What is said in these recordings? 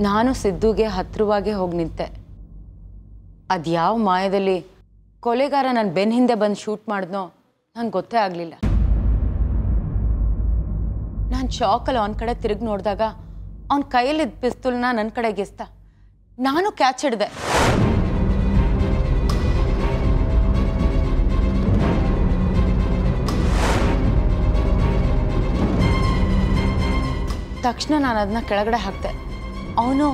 ನಾನು ಸಿದ್ದುಗೆ ಹತ್ತಿರವಾಗೇ ಹೋಗಿ ನಿಂತೆ. ಅದ್ಯಾವ ಮಾಯದಲ್ಲಿ ಕೊಲೆಗಾರ ನನ್ನ ಬೆನ್ನ ಹಿಂದೆ ಬಂದು ಶೂಟ್ ಮಾಡಿದ್ನೋ ನಂಗೆ ಗೊತ್ತೇ ಆಗಲಿಲ್ಲ. ನಾನು ಶಾಕಲ್ಲಿ ಅವನ ಕಡೆ ತಿರುಗಿ ನೋಡಿದಾಗ ಅವನ ಕೈಯಲ್ಲಿದ್ದ ಪಿಸ್ತೂಲ್ನ ನನ್ನ ಕಡೆಗೆ ಎಸ್ತ. ನಾನು ಕ್ಯಾಚ್ ಹಿಡ್ದೆ. ತಕ್ಷಣ ನಾನು ಅದನ್ನ ಕೆಳಗಡೆ ಹಾಕ್ತೆ. ಅವನು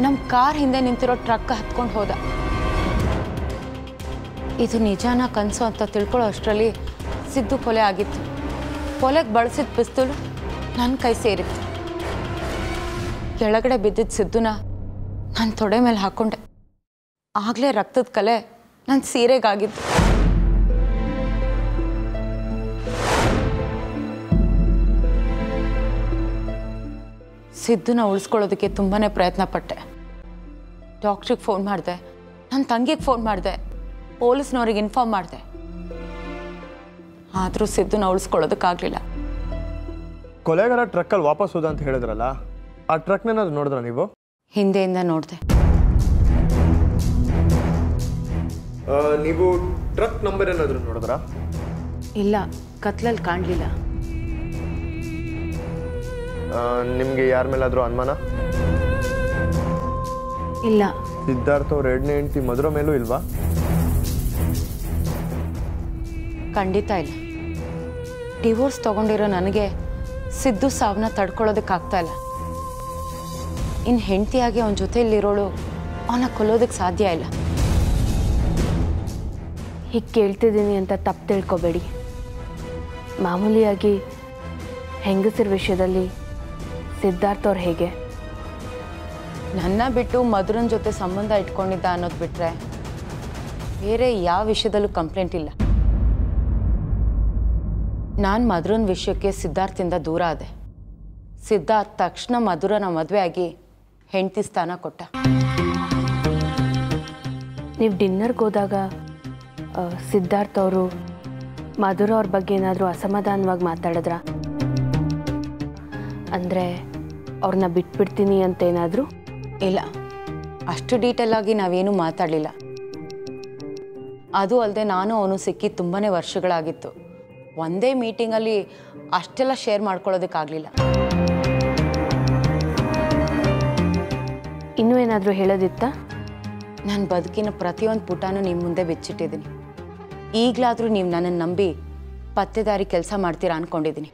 ನಮ್ಮ ಕಾರ್ ಹಿಂದೆ ನಿಂತಿರೋ ಟ್ರಕ್ ಹತ್ಕೊಂಡು ಹೋದ. ಇದು ನಿಜಾನ ಕನಸು ಅಂತ ತಿಳ್ಕೊಳ್ಳೋ ಅಷ್ಟರಲ್ಲಿ ಸಿದ್ದು ಕೊಲೆ ಆಗಿತ್ತು. ಕೊಲೆಗೆ ಬಳಸಿದ ಪಿಸ್ತೂಲ್ ನನ್ನ ಕೈ ಸೇರಿತ್ತು. ಕೆಳಗಡೆ ಬಿದ್ದಿದ್ದ ಸಿದ್ದುನ ನನ್ನ ತೊಡೆ ಮೇಲೆ ಹಾಕ್ಕೊಂಡೆ. ಆಗಲೇ ರಕ್ತದ ಕಲೆ ನನ್ನ ಸೀರೆಗಾಗಿತ್ತು. ಸಿದ್ದುನ ಉಳಿಸ್ಕೊಳ್ಳೋದಕ್ಕೆ ತುಂಬಾ ಪ್ರಯತ್ನ ಪಟ್ಟೆ. ಡಾಕ್ಟ್ರಿಗೆ ಫೋನ್ ಮಾಡಿದೆ, ನನ್ನ ತಂಗಿಗೆ ಫೋನ್ ಮಾಡಿದೆ, ಪೊಲೀಸ್ನವ್ರಿಗೆ ಇನ್ಫಾರ್ಮ್ ಮಾಡಿದೆ. ಆದರೂ ಸಿದ್ದುನ ಉಳಿಸ್ಕೊಳ್ಳೋದಕ್ಕಾಗಲಿಲ್ಲ. ಕೊಲೆಗಾರ ಟ್ರಕ್ಕಲ್ಲಿ ವಾಪಸ್ ಹೋದ ಅಂತ ಹೇಳಿದ್ರಲ್ಲ, ಆ ಟ್ರಕ್ನೇನಾದ್ರು ನೋಡಿದ್ರ ನೀವು? ಹಿಂದೆಯಿಂದ ನೋಡಿದೆ. ನೀವು ಟ್ರಕ್ ನಂಬರ್ ಏನಾದರೂ ನೋಡಿದ್ರಾ? ಇಲ್ಲ, ಕತ್ಲಲ್ಲಿ ಕಾಣಲಿಲ್ಲ. ನಿಮಗೆ ಯಾರ ಮೇಲಾದರೂ ಅನುಮಾನ? ಇಲ್ಲ. ಸಿದ್ಧಾರ್ಥ ಅವ್ರ ಎರಡನೇ ಹೆಂಡತಿ ಮಧುರ ಮೇಲೂ ಇಲ್ವಾ? ಖಂಡಿತ ಇಲ್ಲ. ಡಿವೋರ್ಸ್ ತಗೊಂಡಿರೋ ನನಗೆ ಸಿದ್ದು ಸಾವನ್ನ ತಡ್ಕೊಳ್ಳೋದಕ್ಕಾಗ್ತಾ ಇಲ್ಲ. ಇನ್ನು ಹೆಂಡತಿಯಾಗಿ ಅವನ ಜೊತೆಯಲ್ಲಿರೋಳು ಅವನ ಕೊಲ್ಲೋದಕ್ಕೆ ಸಾಧ್ಯ ಇಲ್ಲ. ಹೀಗೆ ಕೇಳ್ತಿದ್ದೀನಿ ಅಂತ ತಪ್ಪು ತಿಳ್ಕೊಬೇಡಿ. ಮಾಮೂಲಿಯಾಗಿ ಹೆಂಗಸರ ವಿಷಯದಲ್ಲಿ ಸಿದ್ಧಾರ್ಥ ಅವ್ರು ಹೇಗೆ ನನ್ನ ಬಿಟ್ಟು ಮಧುರನ ಜೊತೆ ಸಂಬಂಧ ಇಟ್ಕೊಂಡಿದ್ದ ಅನ್ನೋದು ಬಿಟ್ಟರೆ ಬೇರೆ ಯಾವ ವಿಷಯದಲ್ಲೂ ಕಂಪ್ಲೇಂಟ್ ಇಲ್ಲ. ನಾನು ಮಧುರನ ವಿಷಯಕ್ಕೆ ಸಿದ್ಧಾರ್ಥಿಂದ ದೂರ ಆದೆ. ಸಿದ್ಧಾರ್ಥ್ ತಕ್ಷಣ ಮಧುರನ ಮದುವೆ ಆಗಿ ಹೆಂಡತಿ ಸ್ಥಾನ ಕೊಟ್ಟ. ನೀವು ಡಿನ್ನರ್ಗೆ ಹೋದಾಗ ಸಿದ್ಧಾರ್ಥ ಅವರು ಮಧುರ ಅವ್ರ ಬಗ್ಗೆ ಏನಾದರೂ ಅಸಮಾಧಾನವಾಗಿ ಮಾತಾಡಿದ್ರ? ಅಂದರೆ ಅವ್ರನ್ನ ಬಿಟ್ಬಿಡ್ತೀನಿ ಅಂತ ಏನಾದರೂ? ಇಲ್ಲ, ಅಷ್ಟು ಡೀಟೇಲ್ ಆಗಿ ನಾವೇನೂ ಮಾತಾಡಲಿಲ್ಲ. ಅದು ಅಲ್ಲದೆ ನಾನು ಅವನು ಸಿಕ್ಕಿ ತುಂಬಾ ವರ್ಷಗಳಾಗಿತ್ತು. ಒಂದೇ ಮೀಟಿಂಗಲ್ಲಿ ಅಷ್ಟೆಲ್ಲ ಶೇರ್ ಮಾಡ್ಕೊಳ್ಳೋದಕ್ಕಾಗಲಿಲ್ಲ. ಇನ್ನೂ ಏನಾದರೂ ಹೇಳೋದಿತ್ತಾ? ನನ್ನ ಬದುಕಿನ ಪ್ರತಿಯೊಂದು ಪುಟನೂ ನಿಮ್ಮ ಮುಂದೆ ಬಿಚ್ಚಿಟ್ಟಿದ್ದೀನಿ. ಈಗಲಾದರೂ ನೀವು ನನ್ನನ್ನು ನಂಬಿ ಪತ್ತೆದಾರಿ ಕೆಲಸ ಮಾಡ್ತೀರಾ ಅಂದ್ಕೊಂಡಿದ್ದೀನಿ.